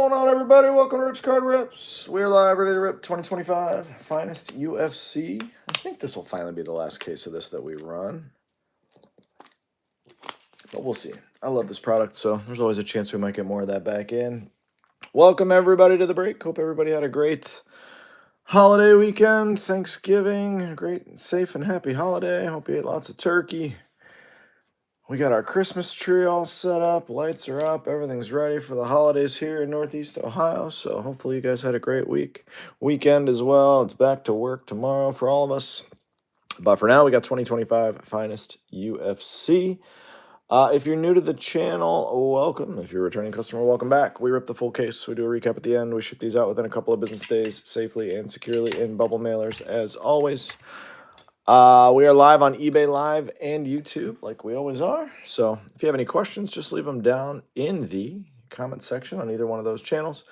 going on, everybody? Welcome to Rips Card Rips. We're live, ready to rip 2025 Finest UFC. I think this will finally be the last case of this that we run, but we'll see. I love this product, so there's always a chance we might get more of that back in. Welcome, everybody, to the break. Hope everybody had a great holiday weekend, Thanksgiving, a great, safe, and happy holiday. Hope you ate lots of turkey. We got our Christmas tree all set up. Lights are up. Everything's ready for the holidays here in Northeast Ohio. So hopefully you guys had a great weekend as well. It's back to work tomorrow for all of us. But for now, we got 2025 Finest UFC. If you're new to the channel, welcome. If you're a returning customer, welcome back. We rip the full case. We do a recap at the end. We ship these out within a couple of business days safely and securely in bubble mailers as always. We are live on eBay Live and YouTube, like we always are. So if you have any questions, just leave them down in the comment section on either one of those channels.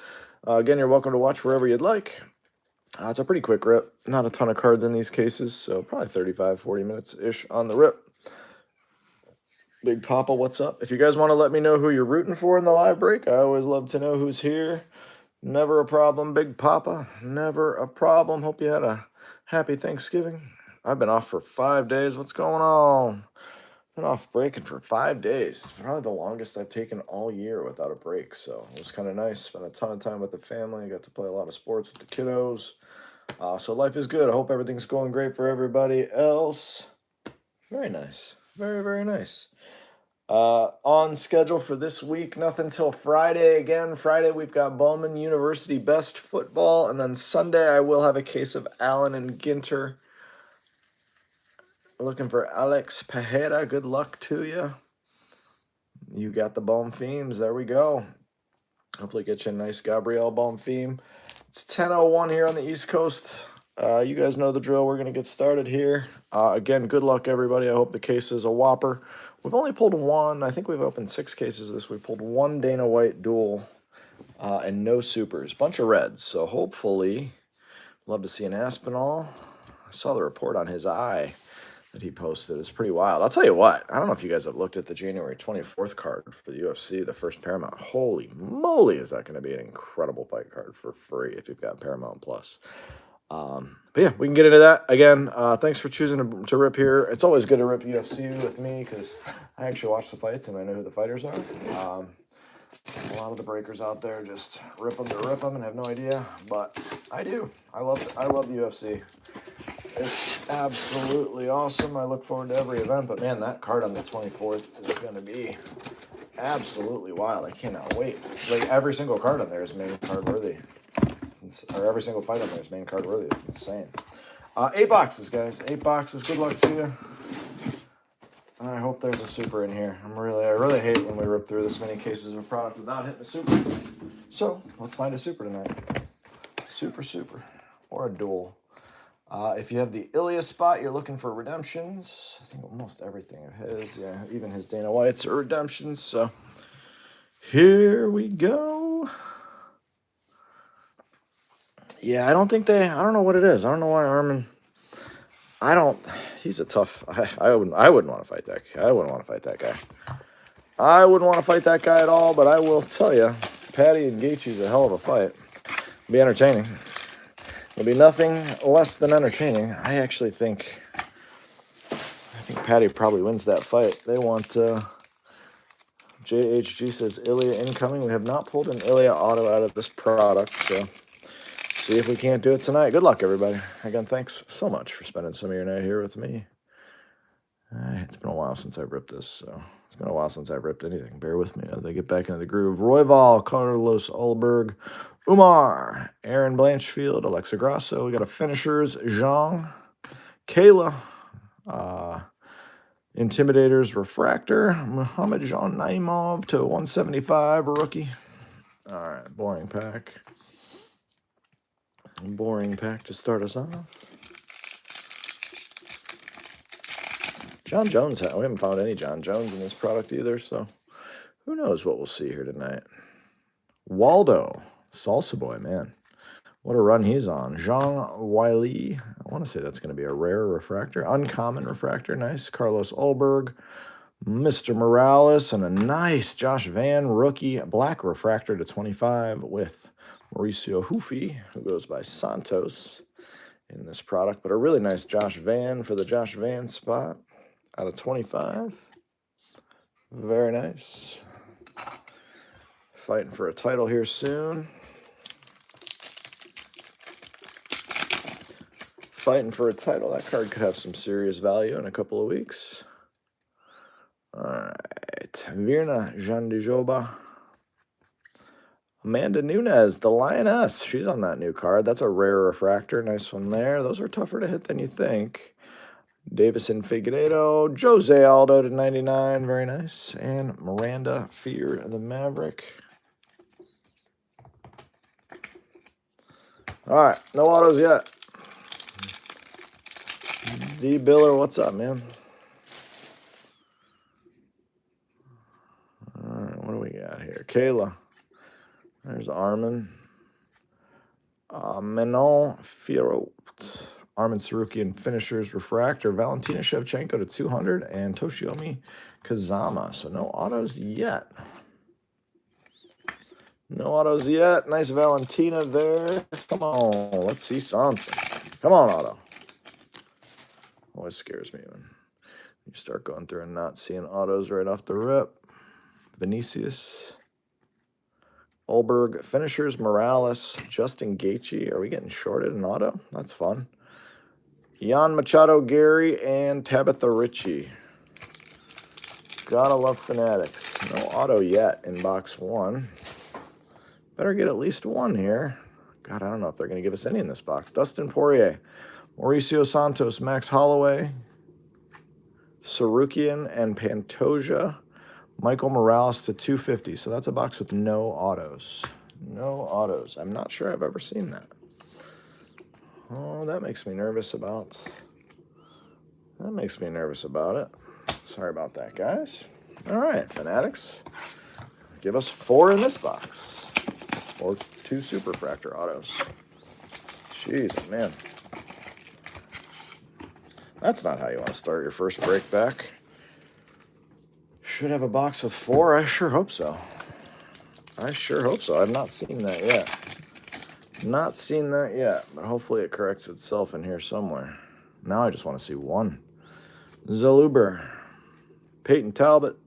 Again, you're welcome to watch wherever you'd like. It's a pretty quick rip. Not a ton of cards in these cases, so probably 35, 40 minutes-ish on the rip. Big Papa, what's up? If you guys want to let me know who you're rooting for in the live break, I always love to know who's here. Never a problem, Big Papa. Never a problem. Hope you had a happy Thanksgiving. I've been off for 5 days. What's going on? Been off breaking for 5 days. It's probably the longest I've taken all year without a break. So it was kind of nice. Spent a ton of time with the family. Got to play a lot of sports with the kiddos. So life is good. I hope everything's going great for everybody else. Very nice. Very, very nice. On schedule for this week, nothing till Friday. Again, Friday we've got Bowman University Best Football. And then Sunday I will have a case of Allen and Ginter. Looking for Alex Pajeda. Good luck to you. You got the Bonfim. There we go. Hopefully get you a nice Gabriel Bonfim. It's 10:01 here on the East Coast. You guys know the drill. We're going to get started here. Again, good luck, everybody. I hope the case is a whopper. We've only pulled one. I think we've opened 6 cases this week. Pulled one Dana White duel and no supers. Bunch of reds. So hopefully, love to see an Aspinall. I saw the report on his eye that he posted. Is pretty wild. I'll tell you what, I don't know if you guys have looked at the January 24th card for the UFC, the first Paramount. Holy moly, is that going to be an incredible fight card for free if you've got Paramount Plus. But yeah, we can get into that. Again, thanks for choosing to rip here. It's always good to rip UFC with me because I actually watch the fights and I know who the fighters are. A lot of the breakers out there just rip them to rip them and have no idea, but I do. I love UFC. It's absolutely awesome. I look forward to every event, but man, that card on the 24th is going to be absolutely wild. I cannot wait. Like every single card on there is main card worthy. Or every single fight on there is main card worthy. It's insane. 8 boxes, guys. 8 boxes. Good luck to you. I hope there's a super in here. I really hate when we rip through this many cases of a product without hitting a super. So let's find a super tonight. Super, or a duel. If you have the Ilya spot, you're looking for redemptions. I think almost everything of his, yeah, even his Dana White's are redemptions. So here we go. Yeah, I don't know what it is. I don't know why Armin. He's a tough. I wouldn't want to fight that guy. I wouldn't want to fight that guy. I wouldn't want to fight that guy at all. But I will tell you, Patty and Gaethje's a hell of a fight. It'll be entertaining. It'll be nothing less than entertaining. I think Patty probably wins that fight. They want JHG says Ilya incoming. We have not pulled an Ilya auto out of this product, so see if we can't do it tonight. Good luck, everybody. Again, thanks so much for spending some of your night here with me. It's been a while since I've ripped this, so it's been a while since I've ripped anything. Bear with me as I get back into the groove. Royval, Carlos Ulberg, Umar, Aaron Blanchfield, Alexa Grasso. We got a finishers, Zhang, Kayla, Intimidators, Refractor, Muhammad Jean Naimov to 175, a rookie. All right, boring pack. Boring pack to start us off. John Jones, we haven't found any John Jones in this product either, so who knows what we'll see here tonight. Waldo, Salsa Boy, man. What a run he's on. Jean Wiley, I want to say that's going to be a rare refractor. Uncommon refractor, nice. Carlos Ulberg, Mr. Morales, and a nice Josh Van rookie black refractor to 25 with Mauricio Hoofy, who goes by Santos in this product, but a really nice Josh Van for the Josh Van spot out of 25. Very nice. Fighting for a title here soon. Fighting for a title. That card could have some serious value in a couple of weeks. All right. Virna Jandijoba. Amanda Nunes, the Lioness. She's on that new card. That's a rare refractor. Nice one there. Those are tougher to hit than you think. Davison Figueiredo. Jose Aldo to 99. Very nice. And Miranda Fear the Maverick. All right. No autos yet. D. Biller, what's up, man? All right, what do we got here? Kayla. There's Armin. Menon Fierot. Armin Sarukian Finishers Refractor. Valentina Shevchenko to 200. And Toshiomi Kazama. So no autos yet. No autos yet. Nice Valentina there. Come on, let's see something. Come on, auto. Always scares me when you start going through and not seeing autos right off the rip. Vinicius. Ulberg. Finishers Morales. Justin Gaethje. Are we getting shorted in auto? That's fun. Jan Machado Gary and Tabitha Ritchie. Gotta love Fanatics. No auto yet in box one. Better get at least one here. God, I don't know if they're going to give us any in this box. Dustin Poirier, Mauricio Santos, Max Holloway, Sarukian, and Pantoja. Michael Morales to 250. So that's a box with no autos. No autos. I'm not sure I've ever seen that. Oh, that makes me nervous about. That makes me nervous about it. Sorry about that, guys. All right, Fanatics. Give us 4 in this box. Or 2 Superfractor autos. Jeez, man. That's not how you want to start your first break back. Should have a box with 4. I sure hope so. I sure hope so. I've not seen that yet. Not seen that yet, but hopefully it corrects itself in here somewhere. Now I just want to see 1. Zaluber. Peyton Talbot.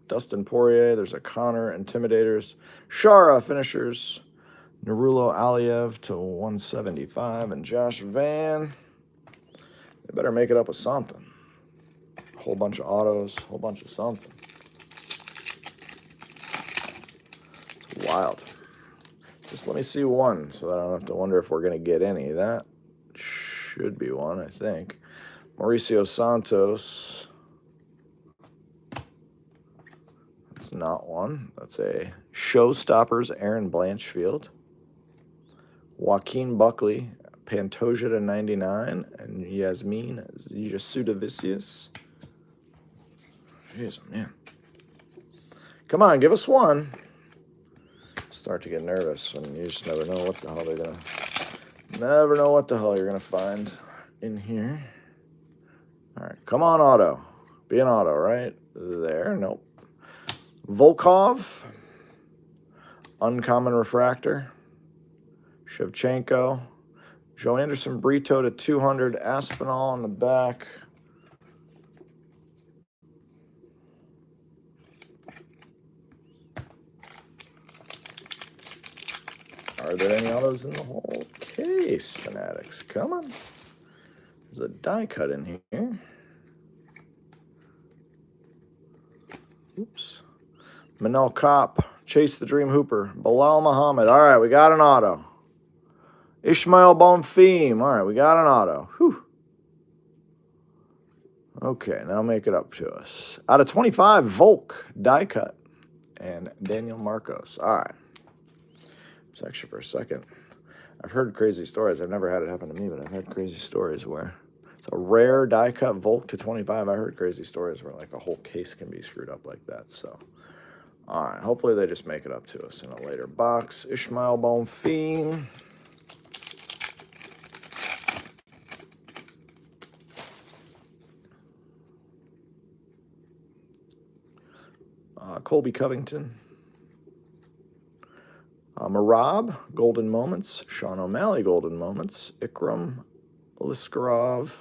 Dustin Poirier. There's a Connor. Intimidators. Shara Finishers. Narulo Aliev to 175. And Josh Van. They better make it up with something. Whole bunch of autos. Whole bunch of something. It's wild. Just let me see 1 so that I don't have to wonder if we're going to get any. That should be 1, I think. Mauricio Santos. That's not 1. That's a Showstoppers Aaron Blanchfield. Joaquin Buckley. Pantoja to 99. And Yasmin Jasudavicius. Jeez, man. Come on, give us 1. Start to get nervous when you just never know what the hell they're gonna. Never know what the hell you're gonna find in here. All right, come on, auto. Be an auto, right there. Nope. Volkov. Uncommon Refractor. Shevchenko. Joe Anderson Brito to 200. Aspinall on the back. Are there any autos in the whole case, Fanatics? Come on. There's a die cut in here. Oops. Manel Kopp. Chase the Dream Hooper. Bilal Muhammad. All right, we got an auto. Ishmael Bonfim. All right, we got an auto. Whew. Okay, now make it up to us. Out of 25, Volk. Die cut. And Daniel Marcos. All right. It's actually for a second. I've heard crazy stories. I've never had it happen to me, but I've had crazy stories where it's a rare die cut Volk to 25. I heard crazy stories where like a whole case can be screwed up like that. So, all right. Hopefully they just make it up to us in a later box. Ishmael Bonfim. Colby Covington. Marab, Golden Moments. Sean O'Malley, Golden Moments. Ikram Liskarov.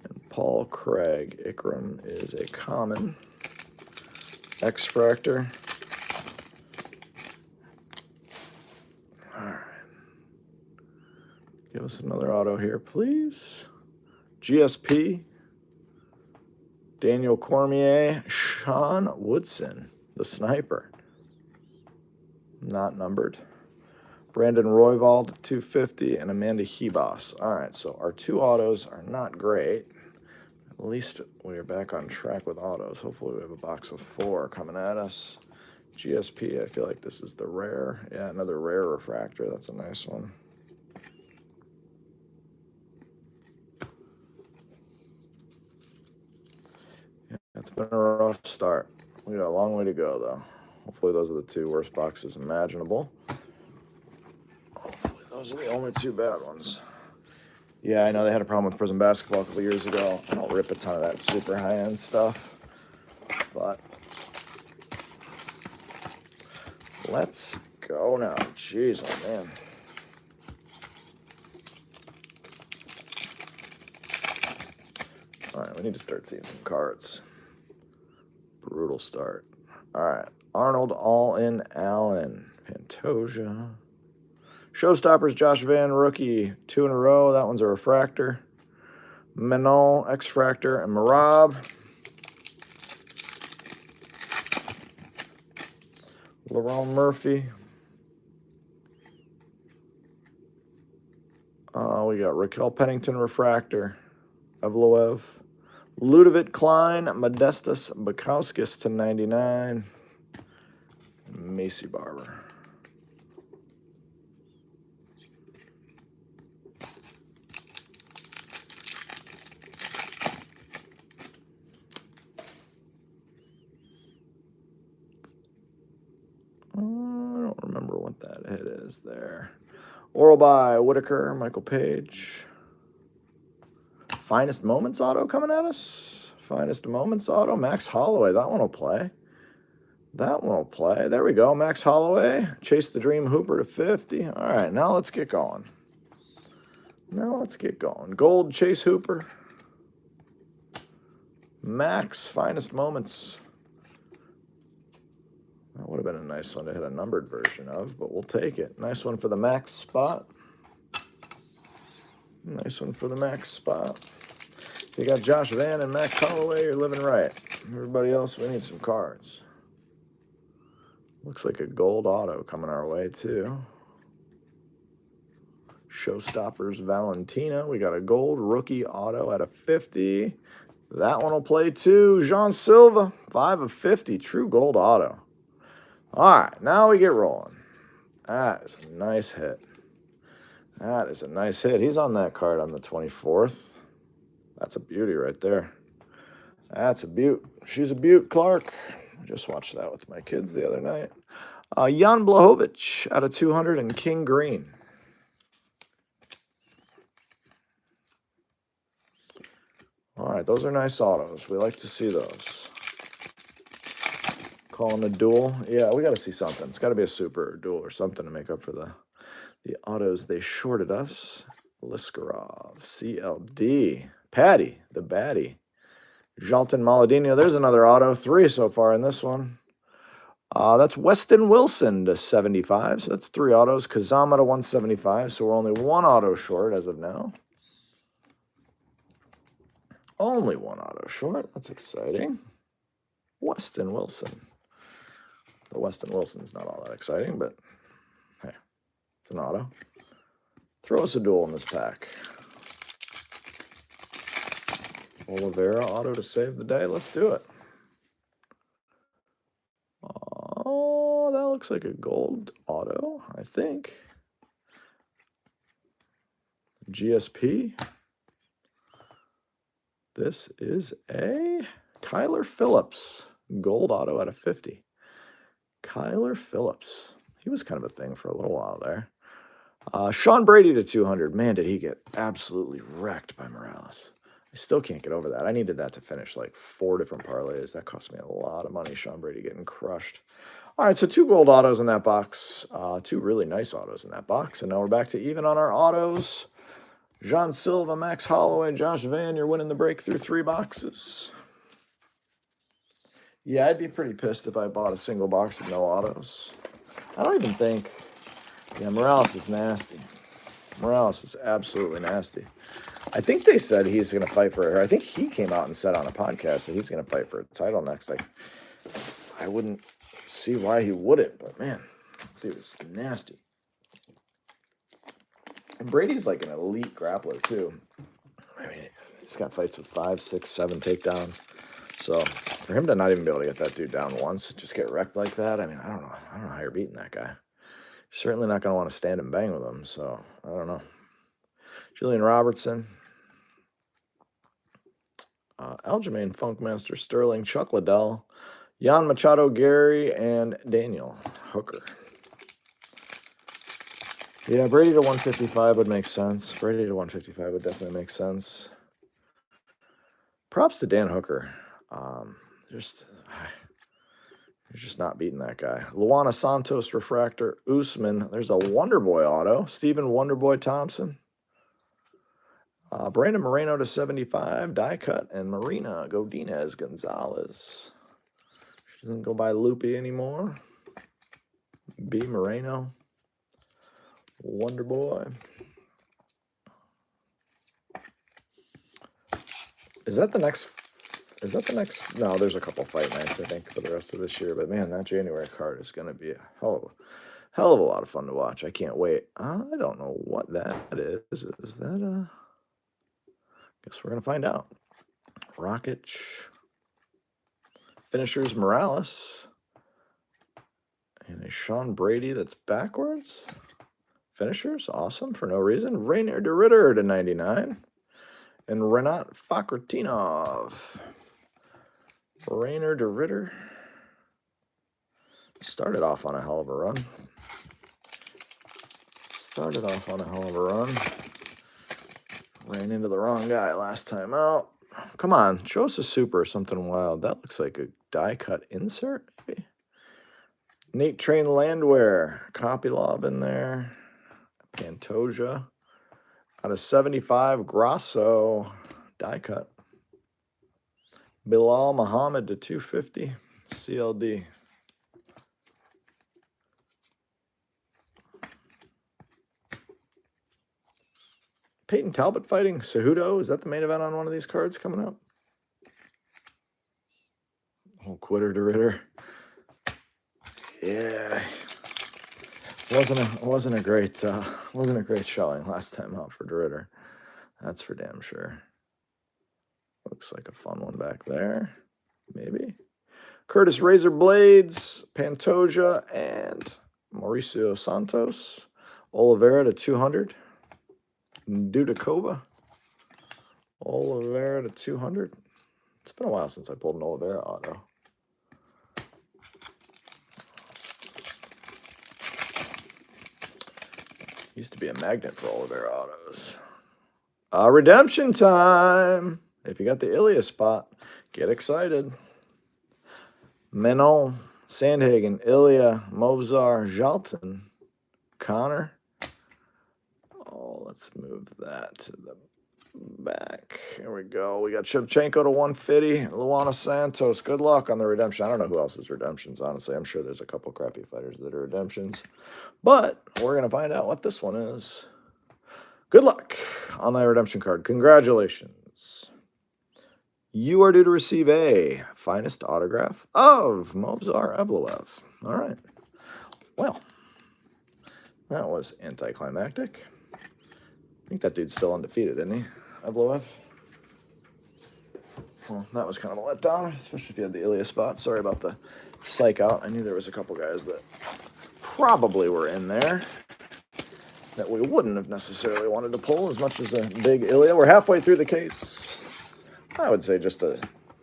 And Paul Craig. Ikram is a common. X-Fractor. All right. Give us another auto here, please. GSP. Daniel Cormier. Sean Woodson, the sniper. Not numbered. Brandon Royvald, 250, and Amanda Hebos. All right, so our 2 autos are not great. At least we are back on track with autos. Hopefully we have a box of 4 coming at us. GSP, I feel like this is the rare. Yeah, another rare refractor. That's a nice one. Yeah, it's been a rough start. We got a long way to go, though. Hopefully those are the 2 worst boxes imaginable. Hopefully those are the only 2 bad ones. Yeah, I know they had a problem with Prism Basketball a couple years ago. I don't rip a ton of that super high-end stuff. But let's go now. Jeez, oh man. All right, we need to start seeing some cards. Brutal start. All right, Arnold All-In Allen. Pantoja. Showstoppers, Josh Van, rookie. 2 in a row. That one's a refractor. Menon, X-Fractor, and Marab. LaRon Murphy. We got Raquel Pennington, refractor. Evloev. Ludovic Klein, Modestus Bukowskis to 99. Macy Barber. I don't remember what that hit is there. Oral by Whitaker, Michael Page. Finest Moments auto coming at us. Finest Moments auto. Max Holloway. That one will play. That one will play. There we go. Max Holloway. Chase the Dream Hooper to 50. All right, now let's get going. Gold Chase Hooper. Max Finest Moments. That would have been a nice one to hit a numbered version of, but we'll take it. Nice one for the Max spot. Nice one for the Max spot. If you got Josh Van and Max Holloway, you're living right. Everybody else, we need some cards. Looks like a gold auto coming our way, too. Showstoppers Valentina. We got a gold rookie auto at a 50. That one will play, too. Jean Silva, 5 of 50. True gold auto. All right, now we get rolling. That is a nice hit. That is a nice hit. He's on that card on the 24th. That's a beauty right there. That's a beaut. She's a beaut, Clark. I just watched that with my kids the other night. Jan Blachowicz out of 200 and King Green. All right, those are nice autos. We like to see those. Calling a duel. Yeah, we got to see something. It's got to be a super or duel or something to make up for the autos they shorted us. Liskarov, CLD. Patty, the baddie. Jalton Maladino. There's another auto. 3 so far in this one. That's Weston Wilson to 75. So that's 3 autos. Kazama to 175. So we're only 1 auto short as of now. Only 1 auto short. That's exciting. Weston Wilson. The Weston Wilson's not all that exciting, but hey, it's an auto. Throw us a duel in this pack. Oliveira auto to save the day. Let's do it. Oh, that looks like a gold auto, I think. GSP. This is a Kyler Phillips gold auto out of 50. Kyler Phillips. He was kind of a thing for a little while there. Sean Brady to 200. Man, did he get absolutely wrecked by Morales. I still can't get over that. I needed that to finish like 4 different parlays. That cost me a lot of money. Sean Brady getting crushed. All right, so 2 gold autos in that box. 2 really nice autos in that box. And now we're back to even on our autos. John Silva, Max Holloway, Josh Van, you're winning the break through 3 boxes. Yeah, I'd be pretty pissed if I bought a single box of no autos. I don't even think... Yeah, Morales is nasty. Morales is absolutely nasty. I think they said he's going to fight for... I think he came out and said on a podcast that he's going to fight for a title next. Like, I wouldn't see why he wouldn't, but man, dude is nasty. And Brady's like an elite grappler, too. I mean, he's got fights with 5, 6, 7 takedowns. So for him to not even be able to get that dude down once, just get wrecked like that, I mean, I don't know how you're beating that guy. Certainly not going to want to stand and bang with him, so I don't know. Julian Robertson, Aljamain Funkmaster Sterling, Chuck Liddell, Jan Machado Gary, and Daniel Hooker. Yeah, Brady to 155 would make sense. Brady to 155 would definitely make sense. Props to Dan Hooker. You're just not beating that guy. Luana Santos Refractor Usman. There's a Wonderboy auto. Stephen Wonderboy Thompson. Brandon Moreno to 75. Die cut. And Marina Godinez Gonzalez. She doesn't go by Loopy anymore. B. Moreno. Wonderboy. Is that the next? No, there's a couple fight nights, I think, for the rest of this year. But, man, that January card is going to be a hell of a lot of fun to watch. I can't wait. I don't know what that is. Is that guess we're going to find out. Rockich. Finishers Morales. And a Sean Brady that's backwards. Finishers, awesome, for no reason. Rainier de Ritter to 99. And Renat Fakhretinov. Rainer de Ritter. Started off on a hell of a run. Ran into the wrong guy last time out. Come on, show us a super or something wild. That looks like a die cut insert, maybe. Nate Train Landwehr. Kopylov in there. Pantoja. Out of 75, Grasso. Die cut. Bilal Muhammad to 250. CLD. Peyton Talbot fighting Cejudo. Is that the main event on one of these cards coming up? Oh, quitter to Ritter. Yeah. Wasn't a great showing last time out for de Ritter. That's for damn sure. Looks like a fun one back there. Maybe. Curtis Razor Blades, Pantoja, and Mauricio Santos. Oliveira to 200. Dudakova. Oliveira to 200. It's been a while since I pulled an Oliveira auto. Used to be a magnet for Oliveira autos. Redemption time. If you got the Ilya spot, get excited. Menon, Sandhagen, Ilya, Mozar, Jalton, Connor. Oh, let's move that to the back. Here we go. We got Shevchenko to 150. Luana Santos. Good luck on the redemption. I don't know who else's redemptions, honestly. I'm sure there's a couple crappy fighters that are redemptions. But we're going to find out what this one is. Good luck on that redemption card. Congratulations. You are due to receive a finest autograph of Movsar Evloev. All right. Well, that was anticlimactic. I think that dude's still undefeated, isn't he? Evloev. Well, that was kind of a letdown, especially if you had the Ilya spot. Sorry about the psych out. I knew there was a couple guys that probably were in there that we wouldn't have necessarily wanted to pull as much as a big Ilya. We're halfway through the case. I would say just a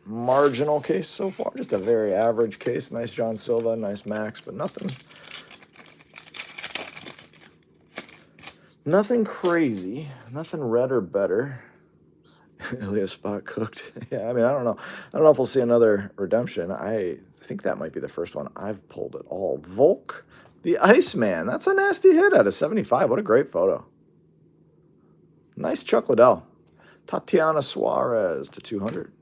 marginal case so far. Just a very average case. Nice John Silva, nice Max, but nothing crazy. Nothing red or better. Ilya spot cooked. Yeah, I mean, I don't know. I don't know if we'll see another redemption. I think that might be the first one I've pulled at all. Volk, the Iceman. That's a nasty hit out of 75. What a great photo. Nice Chuck Liddell. Tatiana Suarez to 200.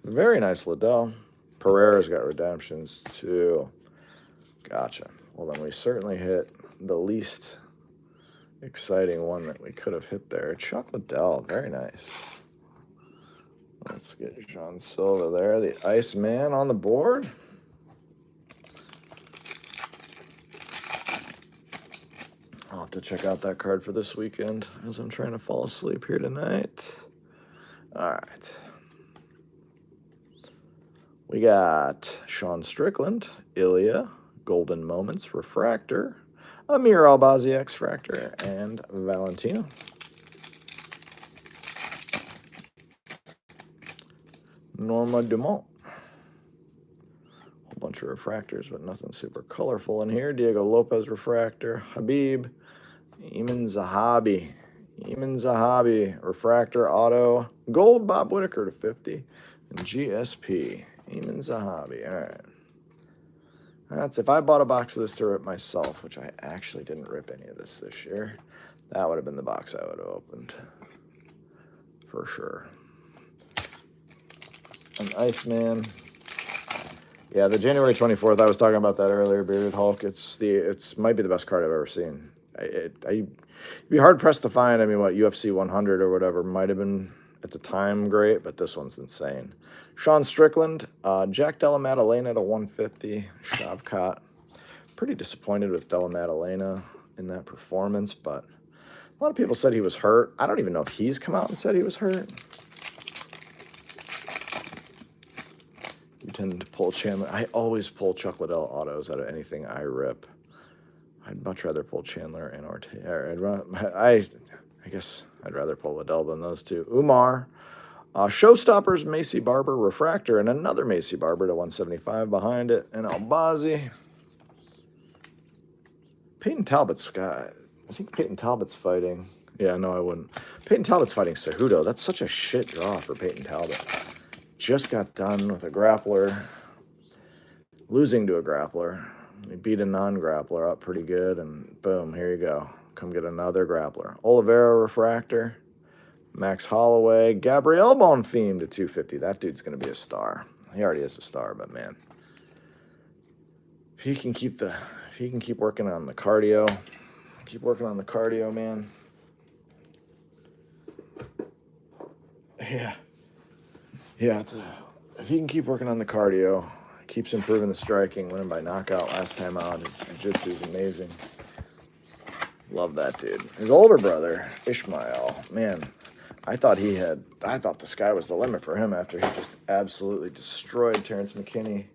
Very nice Liddell. Pereira's got redemptions too. Gotcha. Well, then we certainly hit the least exciting one that we could have hit there. Chuck Liddell, very nice. Let's get Jean Silva there. The Iceman on the board. I'll have to check out that card for this weekend as I'm trying to fall asleep here tonight. All right. We got Sean Strickland, Ilya, Golden Moments, Refractor, Amir Albazi, X-Fractor, and Valentina. Norma Dumont. Whole bunch of refractors, but nothing super colorful in here. Diego Lopez, Refractor, Habib, Eamon Zahabi. Eamon Zahabi, Refractor, Auto, Gold, Bob Whitaker to 50, and GSP. Eamon Zahabi. All right. That's if I bought a box of this to rip myself, which I actually didn't rip any of this year. That would have been the box I would have opened. For sure. An Iceman. Yeah, the January 24th, I was talking about that earlier, Bearded Hulk. It's might be the best card I've ever seen. I'd be hard-pressed to find, I mean, what, UFC 100 or whatever might have been at the time great, but this one's insane. Sean Strickland, Jack Della Maddalena to 150, Shavkat. Pretty disappointed with Della Maddalena in that performance, but a lot of people said he was hurt. I don't even know if he's come out and said he was hurt. You tend to pull Chandler. I always pull Chuck Liddell autos out of anything I rip. I'd much rather pull Chandler and Ortega. I guess I'd rather pull Liddell than those two. Umar, Showstoppers, Macy Barber, Refractor, and another Macy Barber to 175 behind it, and Albazi. Peyton Talbot's got, I think Peyton Talbot's fighting. Yeah, no, I wouldn't. Peyton Talbot's fighting Cejudo. That's such a shit draw for Peyton Talbot. Just got done with a grappler, losing to a grappler. He beat a non-grappler up pretty good, and boom, here you go. Come get another grappler. Oliveira, Refractor, Max Holloway, Gabriel Bonfim to 250. That dude's going to be a star. He already is a star, but man, if he can keep working on the cardio, man. Yeah, if he can keep working on the cardio, keeps improving the striking, winning by knockout last time out. His jiu-jitsu is amazing. Love that dude. His older brother, Ishmael, man, I thought the sky was the limit for him after he just absolutely destroyed Terrence McKinney.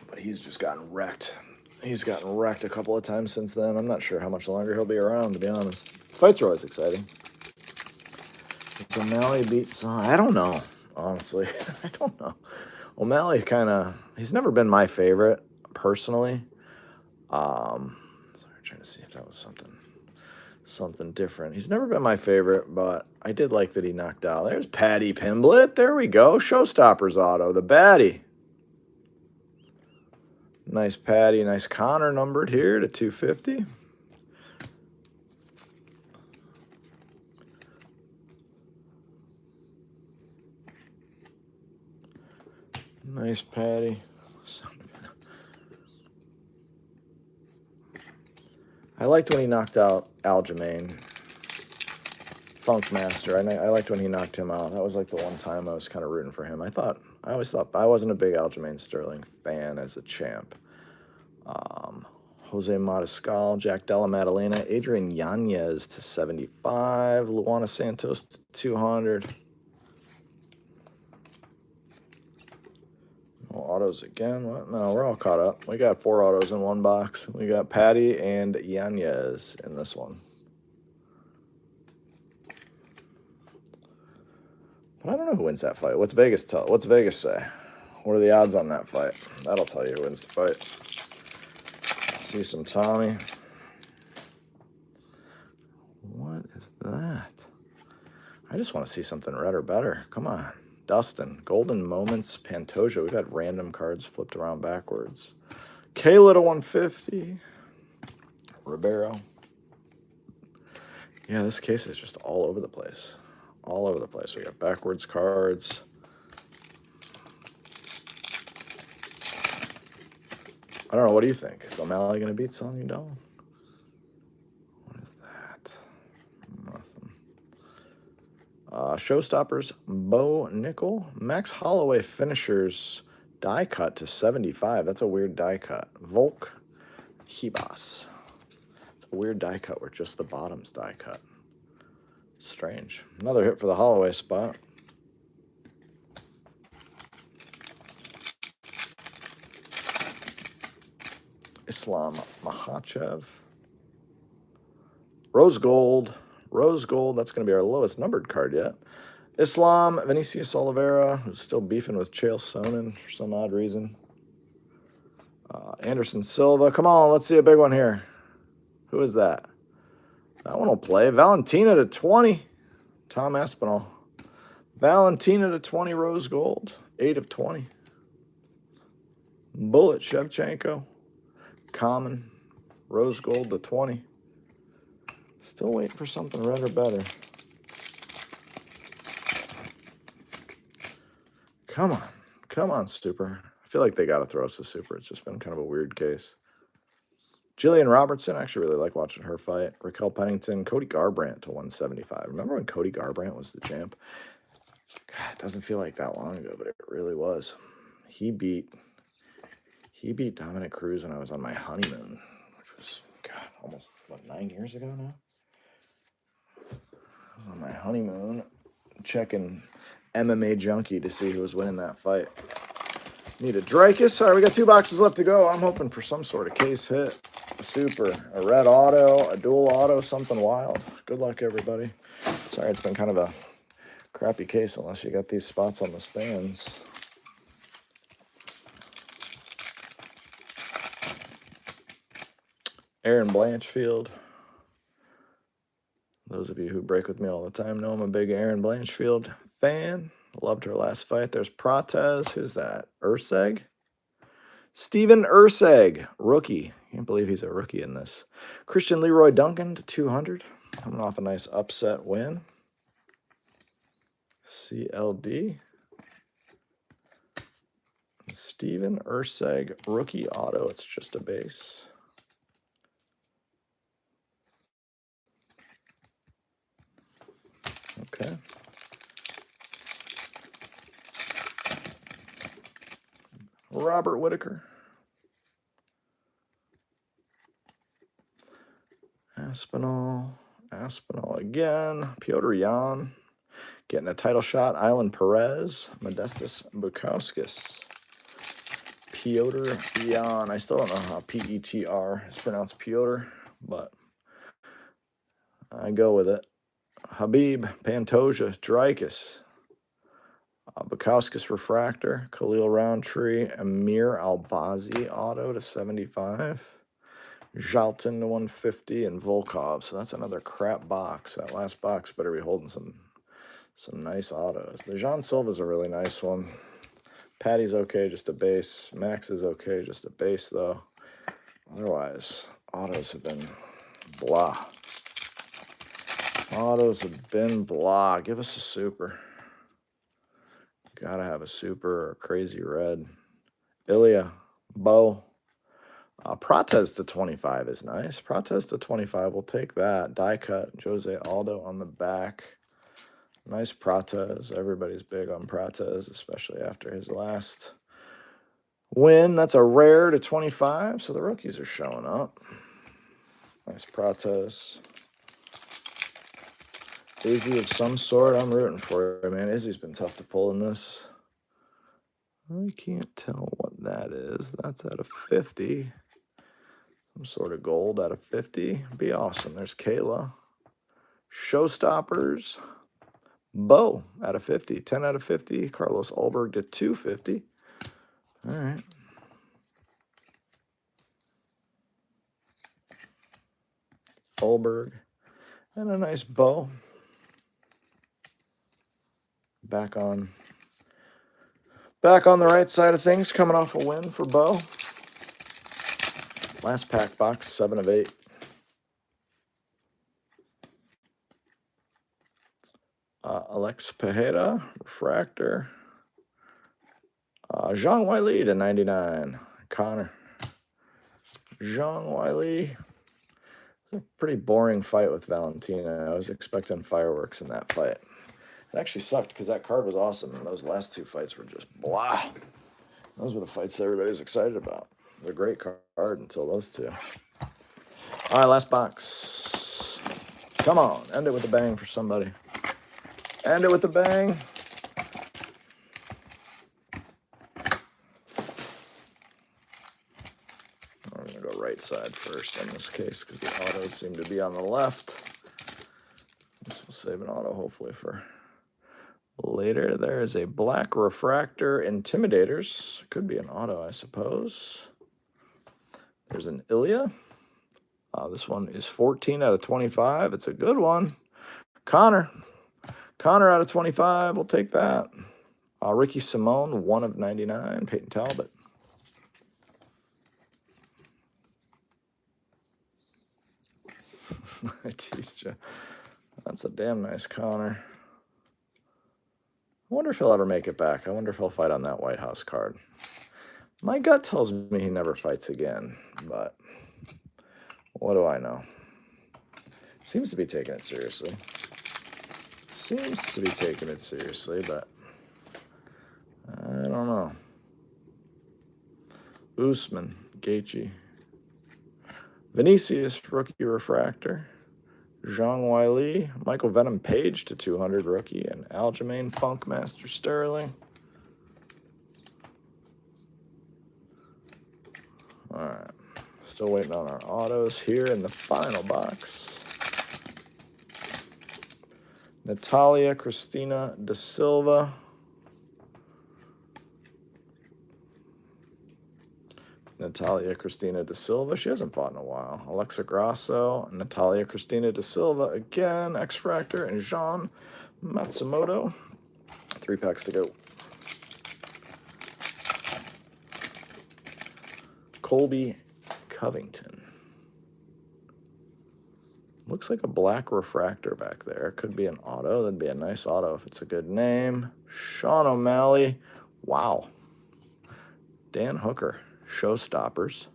But he's just gotten wrecked. He's gotten wrecked a couple of times since then. I'm not sure how much longer he'll be around, to be honest. Fights are always exciting. O'Malley beats, I don't know, honestly. I don't know. O'Malley he's never been my favorite, personally. Sorry, trying to see if that was something different. He's never been my favorite, but I did like that he knocked out. There's Patty Pimblett. There we go. Showstoppers auto, the baddie. Nice Patty, nice Connor numbered here to 250. Nice Patty. I liked when he knocked out Aljamain, Funk Master. I liked when he knocked him out. That was like the one time I was kind of rooting for him. I always thought I wasn't a big Aljamain Sterling fan as a champ. Jose Mariscal, Jack Della Maddalena, Adrian Yanez to 75, Luana Santos to 200. Autos again. What? No, we're all caught up. We got 4 autos in one box. We got Patty and Yanez in this one. But I don't know who wins that fight. What's Vegas say? What are the odds on that fight? That'll tell you who wins the fight. Let's see some Tommy. is that? I just want to see something red or better. Come on. Dustin, Golden Moments, Pantoja. We've had random cards flipped around backwards. Kayla to 150. Ribeiro. Yeah, this case is just all over the place. All over the place. We got backwards cards. I don't know. What do you think? Is O'Malley going to beat Sonny Doll? What is that? Nothing. Showstoppers, Bo Nickel. Max Holloway finishers die cut to 75. That's a weird die cut. Volk Hibas. It's a weird die cut where just the bottom's die cut. Strange. Another hit for the Holloway spot. Islam Makhachev. Rose Gold. Rose Gold, that's going to be our lowest numbered card yet. Islam Vinicius Oliveira, who's still beefing with Chael Sonnen for some odd reason. Anderson Silva. Come on, let's see a big one here. Who is that? That one will play. Valentina to 20. Tom Aspinall. Valentina to 20 Rose Gold. 8 of 20. Bullet Shevchenko. Common. Rose Gold to 20. Still waiting for something red or better. Come on. Come on, Super. I feel like they got to throw us a Super. It's just been kind of a weird case. Jillian Robertson. I actually really like watching her fight. Raquel Pennington. Cody Garbrandt to 175. Remember when Cody Garbrandt was the champ? God, it doesn't feel like that long ago, but it really was. He beat Dominic Cruz when I was on my honeymoon, which was, God, almost, 9 years ago now? I was on my honeymoon checking MMA Junkie to see who was winning that fight. Need a Dreykus. All right, we got 2 boxes left to go. I'm hoping for some sort of case hit. A Super, a red auto, a dual auto, something wild. Good luck, everybody. Sorry, it's been kind of a crappy case unless you got these spots on the stands. Aaron Blanchfield. Those of you who break with me all the time know I'm a big Aaron Blanchfield fan. Loved her last fight. There's Prates. Who's that? Urseg? Steven Urseg, rookie. Can't believe he's a rookie in this. Christian Leroy Duncan to 200. Coming off a nice upset win. CLD. Steven Urseg, rookie auto. It's just a base. Okay. Robert Whitaker. Aspinall again. Piotr Jan getting a title shot. Island Perez. Modestus Bukowskis. Piotr Jan. I still don't know how P-E-T-R is pronounced Piotr, but I go with it. Habib, Pantoja, Dreykus. Bukowskis Refractor, Khalil Roundtree, Amir Albazi auto to 75, Jalton to 150, and Volkov. So that's another crap box. That last box better be holding some nice autos. The Jean Silva's a really nice one. Patty's okay, just a base. Max is okay, just a base though. Otherwise, autos have been blah. Autos have been blah. Give us a Super. Gotta have a Super or a crazy red. Ilya, Bo. Prates to 25 is nice. Prates to 25, we'll take that. Die cut, Jose Aldo on the back. Nice Prates. Everybody's big on Prates, especially after his last win. That's a rare to 25, so the rookies are showing up. Nice Prates. Izzy of some sort. I'm rooting for it, man. Izzy's been tough to pull in this. I can't tell what that is. That's out of 50. Some sort of gold out of 50. Be awesome. There's Kayla. Showstoppers. Bo out of 50. 10 out of 50. Carlos Ulberg to 250. All right. Ulberg. And a nice bow. Back on the right side of things, coming off a win for Bo. Last pack box, 7 of 8. Alex Pejeda, refractor. Zhang Weili to 99. Connor. Zhang Weili. A pretty boring fight with Valentina. I was expecting fireworks in that fight. It actually sucked because that card was awesome, and those last 2 fights were just blah. Those were the fights that everybody's excited about. They're a great card until those 2. All right, last box. Come on, end it with a bang for somebody. End it with a bang. I'm going to go right side first in this case because the autos seem to be on the left. This will save an auto hopefully for later. There is a black refractor Intimidators. Could be an auto, I suppose. There's an Ilya. This one is 14 out of 25. It's a good one. Connor out of 25. We'll take that. Ricky Simone, 1 of 99. Peyton Talbot. I teased you. That's a damn nice Connor. I wonder if he'll ever make it back. I wonder if he'll fight on that White House card. My gut tells me he never fights again, but what do I know? Seems to be taking it seriously. But I don't know. Usman, Gaethje. Vinicius, rookie refractor. Zhang Weili, Michael Venom Page to 200 rookie, and Aljamain Funkmaster Sterling. All right, still waiting on our autos here in the final box. Natalia Cristina da Silva. She hasn't fought in a while. Alexa Grasso, Natalia Cristina da Silva again, X-Fractor, and Jean Matsumoto. 3 packs to go. Colby Covington. Looks like a black refractor back there. Could be an auto. That'd be a nice auto if it's a good name. Sean O'Malley. Wow. Dan Hooker. Showstoppers.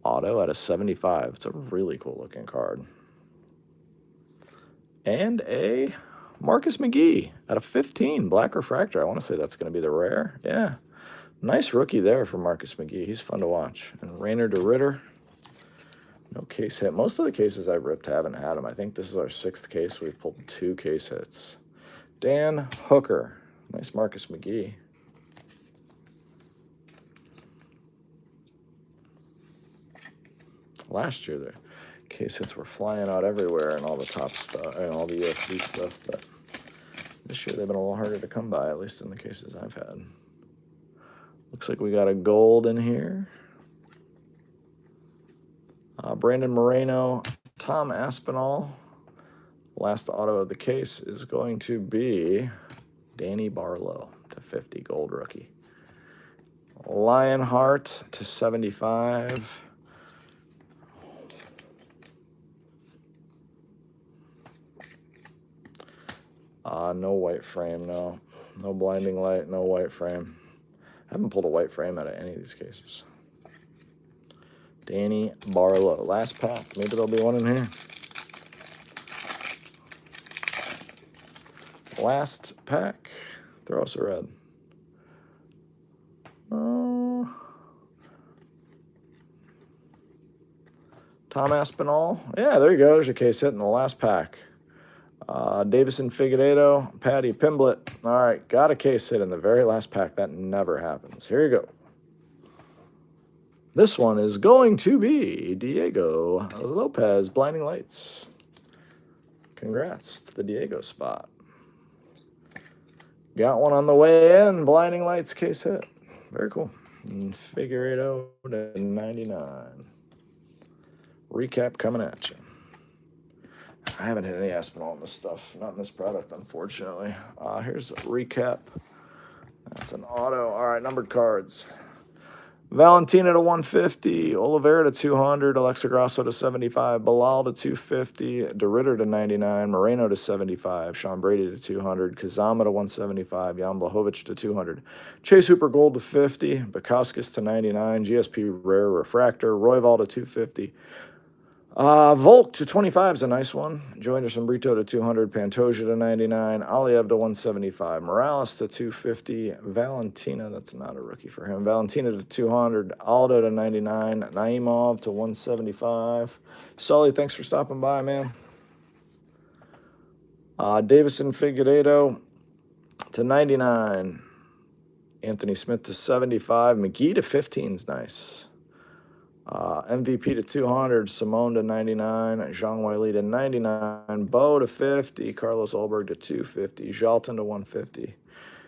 Auto at a 75. It's a really cool looking card. And a Marcus McGee at a 15. Black refractor. I want to say that's going to be the rare. Yeah. Nice rookie there for Marcus McGee. He's fun to watch. And Rainer DeRitter. No case hit. Most of the cases I've ripped haven't had him. I think this is our 6th case. We've pulled 2 case hits. Dan Hooker. Nice Marcus McGee. Last year, the case hits were flying out everywhere and all the top stuff and all the UFC stuff, but this year they've been a little harder to come by, at least in the cases I've had. Looks like we got a gold in here. Brandon Moreno, Tom Aspinall. Last auto of the case is going to be Danny Barlow to 50, gold rookie. Lionheart to 75. No white frame, no. No blinding light, no white frame. I haven't pulled a white frame out of any of these cases. Danny Barlow. Last pack. Maybe there'll be one in here. Last pack. Throw us a red. Tom Aspinall. Yeah, there you go. There's a case hit in the last pack. Davison Figueiredo, Patty Pimblett. All right, got a case hit in the very last pack. That never happens. Here you go. This one is going to be Diego Lopez, Blinding Lights. Congrats to the Diego spot. Got one on the way in. Blinding Lights case hit. Very cool. And Figueiredo to 99. Recap coming at you. I haven't hit any Aspinall in this stuff. Not in this product, unfortunately. Here's a recap. That's an auto. All right, numbered cards. Valentina to 150, Oliveira to 200, Alexa Grasso to 75, Bilal to 250, DeRitter to 99, Moreno to 75, Sean Brady to 200, Kazama to 175, Jan Blachowicz to 200, Chase Hooper Gold to 50, Bukowskis to 99, GSP Rare Refractor, Royval to 250, Volk to 25 is a nice one. Joe Anderson Brito to 200, Pantoja to 99, Aliev to 175, Morales to 250, Valentina, that's not a rookie for him, Valentina to 200, Aldo to 99, Naimov to 175. Sully, thanks for stopping by, man. Davison Figueiredo to 99, Anthony Smith to 75, McGee to 15 is nice. MVP to 200, Simone to 99, Zhang Weili to 99, Bo to 50, Carlos Ulberg to 250, Jalton to 150,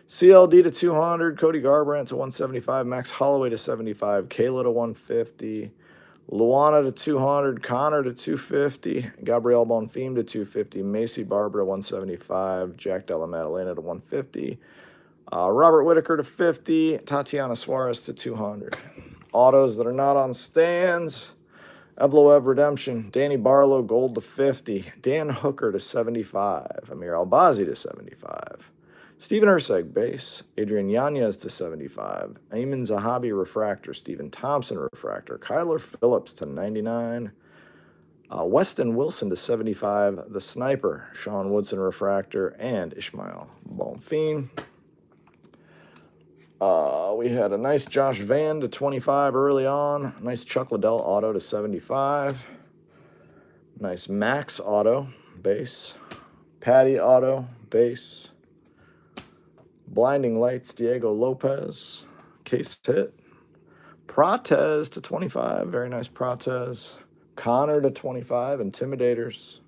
CLD to 200, Cody Garbrandt to 175, Max Holloway to 75, Kayla to 150, Luana to 200, Connor to 250, Gabrielle Bonfim to 250, Macy Barber to 175, Jack Della Maddalena to 150, Robert Whitaker to 50, Tatiana Suarez to 200. Autos that are not on stands. Evloev Redemption. Danny Barlow Gold to 50. Dan Hooker to 75. Amir Albazi to 75. Steven Urseg Base. Adrian Yanez to 75. Ayman Zahabi Refractor. Stephen Thompson Refractor. Kyler Phillips to 99. Weston Wilson to 75. The Sniper. Sean Woodson Refractor. And Ishmael Bonfim. We had a nice Josh Van to 25 early on. Nice Chuck Liddell auto to 75. Nice Max auto base. Patty auto base. Blinding Lights Diego Lopez. Case hit. Protez to 25. Very nice Protez. Connor to 25. Intimidators.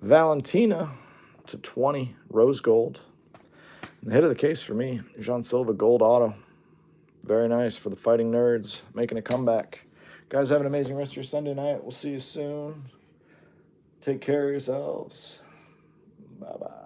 Valentina to 20. Rose Gold. The hit of the case for me, Jean Silva Gold Auto. Very nice for the Fighting Nerds, making a comeback. Guys, have an amazing rest of your Sunday night. We'll see you soon. Take care of yourselves. Bye-bye.